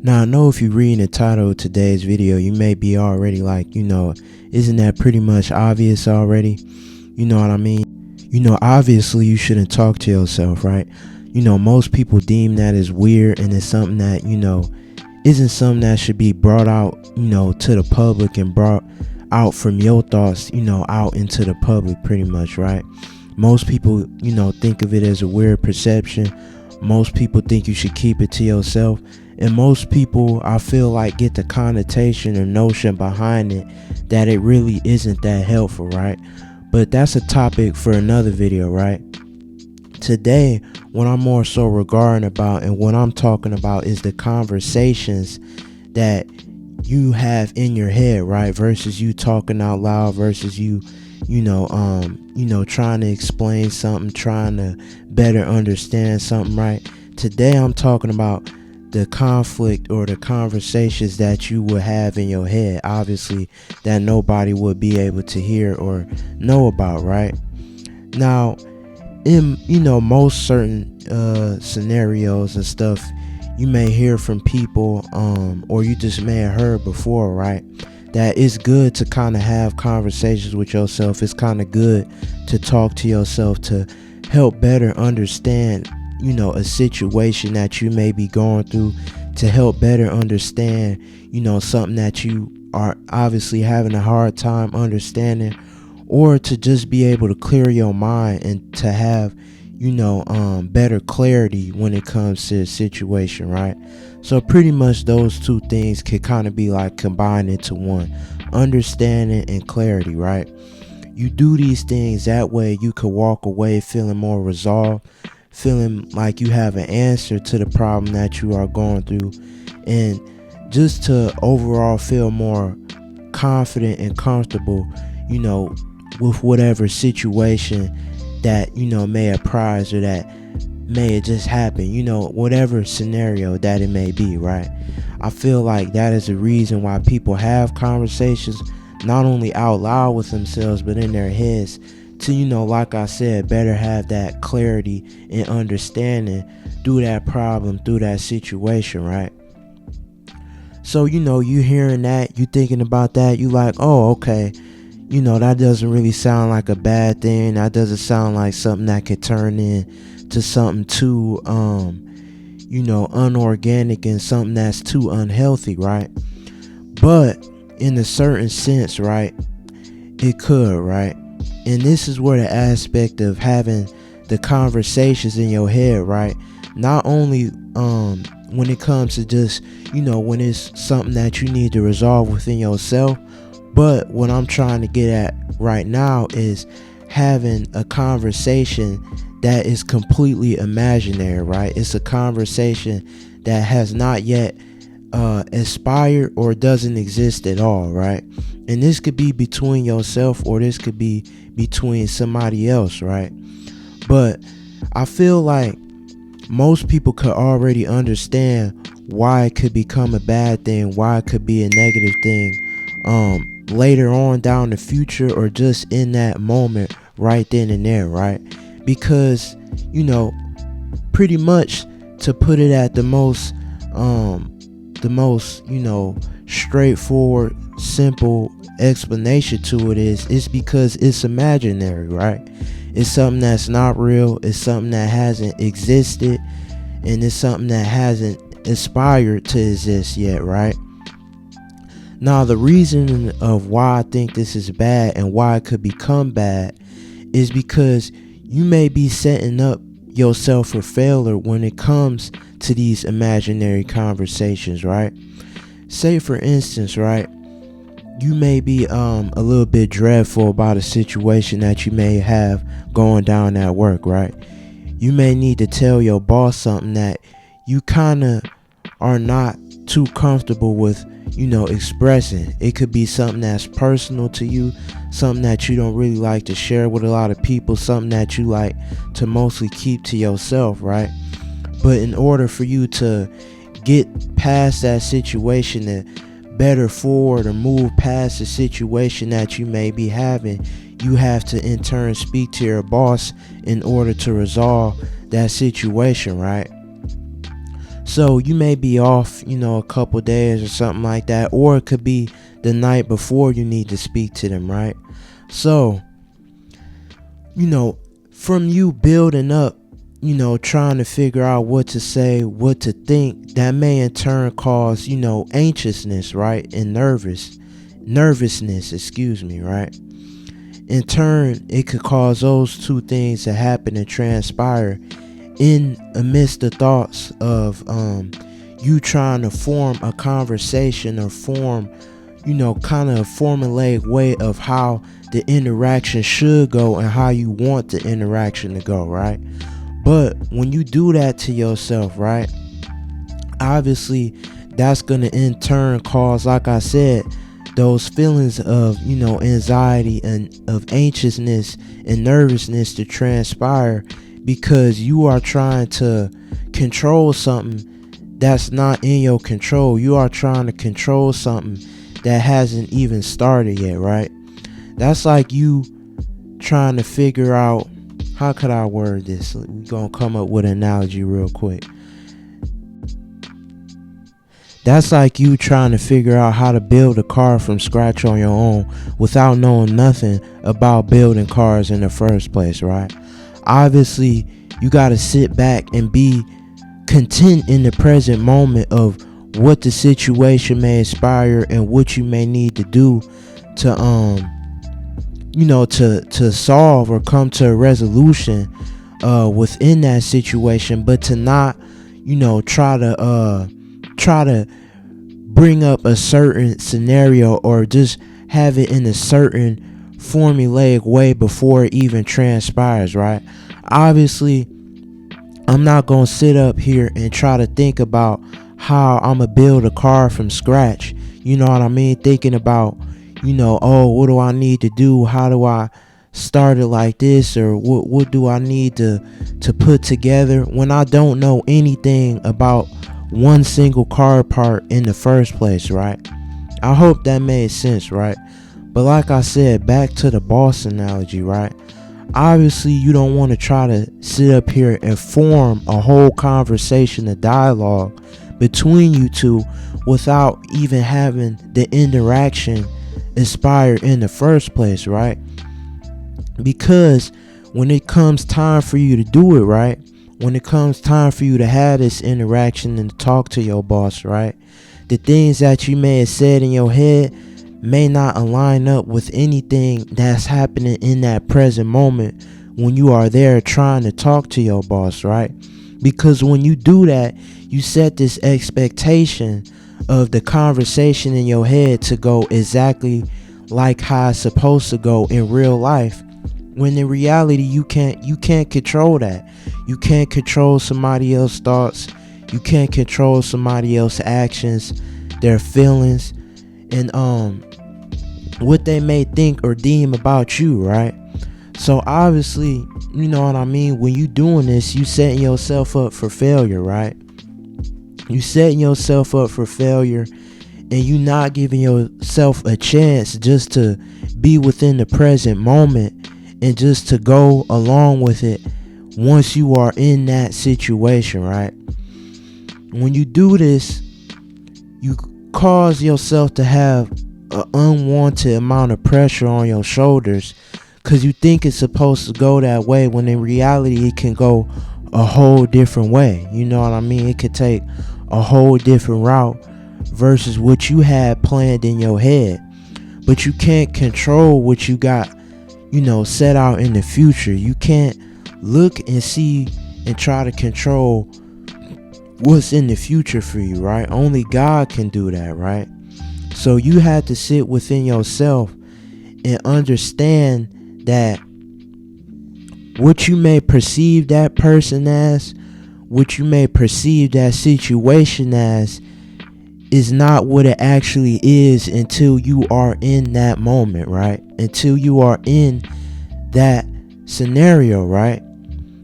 Now, I know if you're reading the title of today's video, you may be already like, isn't that pretty much obvious already? You know what I mean? Obviously you shouldn't talk to yourself, right? Most people deem that as weird, and it's something that, isn't something that should be brought out, to the public and brought out from your thoughts, out into the public pretty much, right? Most people, think of it as a weird perception. Most people think you should keep it to yourself. And most people, I feel like, get the connotation or notion behind it that it really isn't that helpful, right? But that's a topic for another video, right? Today, what I'm more so regarding about and what I'm talking about is the conversations that you have in your head, right? Versus you talking out loud, versus you trying to explain something, trying to better understand something, right? Today I'm talking about the conflict or the conversations that you would have in your head, obviously, that nobody would be able to hear or know about, right? Now, in most certain scenarios and stuff, you may hear from people or you just may have heard before, right, that it's good to kind of have conversations with yourself. It's kind of good to talk to yourself to help better understand a situation that you may be going through, to help better understand something that you are obviously having a hard time understanding, or to just be able to clear your mind and to have better clarity when it comes to the situation, right? So pretty much those two things can kind of be like combined into one: understanding and clarity, right? You do these things, that way you could walk away feeling more resolved, feeling like you have an answer to the problem that you are going through, and just to overall feel more confident and comfortable with whatever situation that may arise or that may just happen, whatever scenario that it may be, right? I feel like that is the reason why people have conversations, not only out loud with themselves but in their heads, to like I said, better have that clarity and understanding through that problem, through that situation, right? So you hearing that, you thinking about that, you like, oh, okay, that doesn't really sound like a bad thing. That doesn't sound like something that could turn into something too unorganic and something that's too unhealthy, right? But in a certain sense, right, it could, right? And this is where the aspect of having the conversations in your head, right, not only when it comes to just when it's something that you need to resolve within yourself, but what I'm trying to get at right now is having a conversation that is completely imaginary, right? It's a conversation that has not yet expired or doesn't exist at all, right? And this could be between yourself or this could be between somebody else, right? But I feel like most people could already understand why it could become a bad thing, why it could be a negative thing later on down the future, or just in that moment right then and there, right? Because pretty much, to put it at the most straightforward, simple explanation to it is because it's imaginary, right? It's something that's not real. It's something that hasn't existed, and it's something that hasn't aspired to exist yet, right? Now, the reason of why I think this is bad and why it could become bad is because you may be setting up yourself for failure when it comes to these imaginary conversations, right? Say, for instance, right, you may be a little bit dreadful about a situation that you may have going down at work, right? You may need to tell your boss something that you kind of are not too comfortable with expressing. It could be something that's personal to you, something that you don't really like to share with a lot of people, something that you like to mostly keep to yourself, right? But in order for you to get past that situation, to better forward or move past the situation that you may be having, you have to in turn speak to your boss in order to resolve that situation, right? So you may be off, a couple days or something like that, or it could be the night before you need to speak to them, right? So, from you building up, trying to figure out what to say, what to think, that may in turn cause, anxiousness, right? And nervousness, right? In turn, it could cause those two things to happen and transpire in amidst the thoughts of you trying to form a conversation or form, kind of a formulaic way of how the interaction should go and how you want the interaction to go, right? But when you do that to yourself, right, obviously that's going to in turn cause, like I said, those feelings of, anxiety and of anxiousness and nervousness to transpire, because you are trying to control something that's not in your control. You are trying to control something that hasn't even started yet, right? That's like you trying to figure out, how could I word this? We're going to come up with an analogy real quick. That's like you trying to figure out how to build a car from scratch on your own without knowing nothing about building cars in the first place, right? Obviously, you got to sit back and be content in the present moment of what the situation may inspire and what you may need to do to to solve or come to a resolution within that situation, but to not try to bring up a certain scenario or just have it in a certain formulaic way before it even transpires, right? Obviously, I'm not gonna sit up here and try to think about how I'm gonna build a car from scratch. You know what I mean? Thinking about, oh, what do I need to do? How do I start it like this? Or what do I need to put together when I don't know anything about one single car part in the first place, right? I hope that made sense, right? But like I said, back to the boss analogy, right? Obviously, you don't want to try to sit up here and form a whole conversation, a dialogue between you two without even having the interaction inspired in the first place, right? Because when it comes time for you to do it, right? When it comes time for you to have this interaction and to talk to your boss, right? The things that you may have said in your head may not align up with anything that's happening in that present moment when you are there trying to talk to your boss, right? Because when you do that, you set this expectation of the conversation in your head to go exactly like how it's supposed to go in real life, when in reality you can't control that. You can't control somebody else's thoughts. You can't control somebody else's actions, their feelings, and what they may think or deem about you, right? So obviously, you know what I mean, when you doing this, you setting yourself up for failure, right? You setting yourself up for failure, and you not giving yourself a chance just to be within the present moment and just to go along with it once you are in that situation, right? When you do this, you cause yourself to have an unwanted amount of pressure on your shoulders because you think it's supposed to go that way, when in reality it can go a whole different way. You know what I mean? It could take a whole different route versus what you had planned in your head. But you can't control what you got, set out in the future. You can't look and see and try to control what's in the future for you, right? Only God can do that, right? So you have to sit within yourself and understand that what you may perceive that person as, what you may perceive that situation as, is not what it actually is until you are in that moment, right? Until you are in that scenario, right?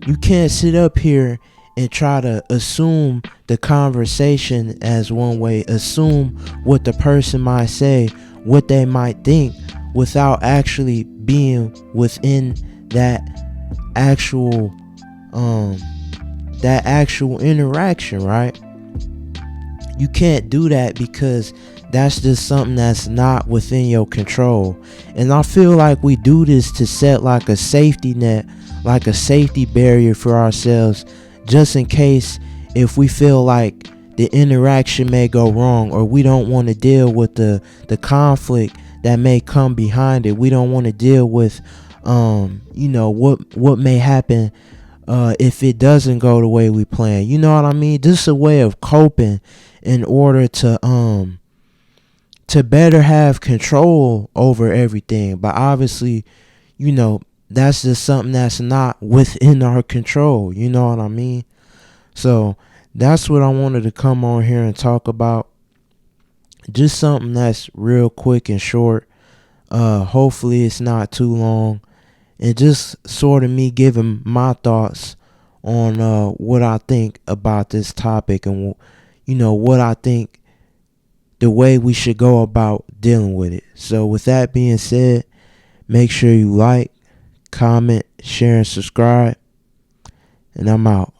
You can't sit up here and try to assume the conversation as one way, assume what the person might say, what they might think, without actually being within that actual interaction, right? You can't do that because that's just something that's not within your control. And I feel like we do this to set like a safety net, like a safety barrier for ourselves, just in case if we feel like the interaction may go wrong, or we don't want to deal with the conflict that may come behind it. We don't want to deal with what may happen if it doesn't go the way we plan. You know what I mean? This is a way of coping in order to better have control over everything. But obviously, that's just something that's not within our control. You know what I mean? So that's what I wanted to come on here and talk about. Just something that's real quick and short. Hopefully it's not too long. And just sort of me giving my thoughts on what I think about this topic, and what I think the way we should go about dealing with it. So with that being said, make sure you like, comment, share, and subscribe. And I'm out.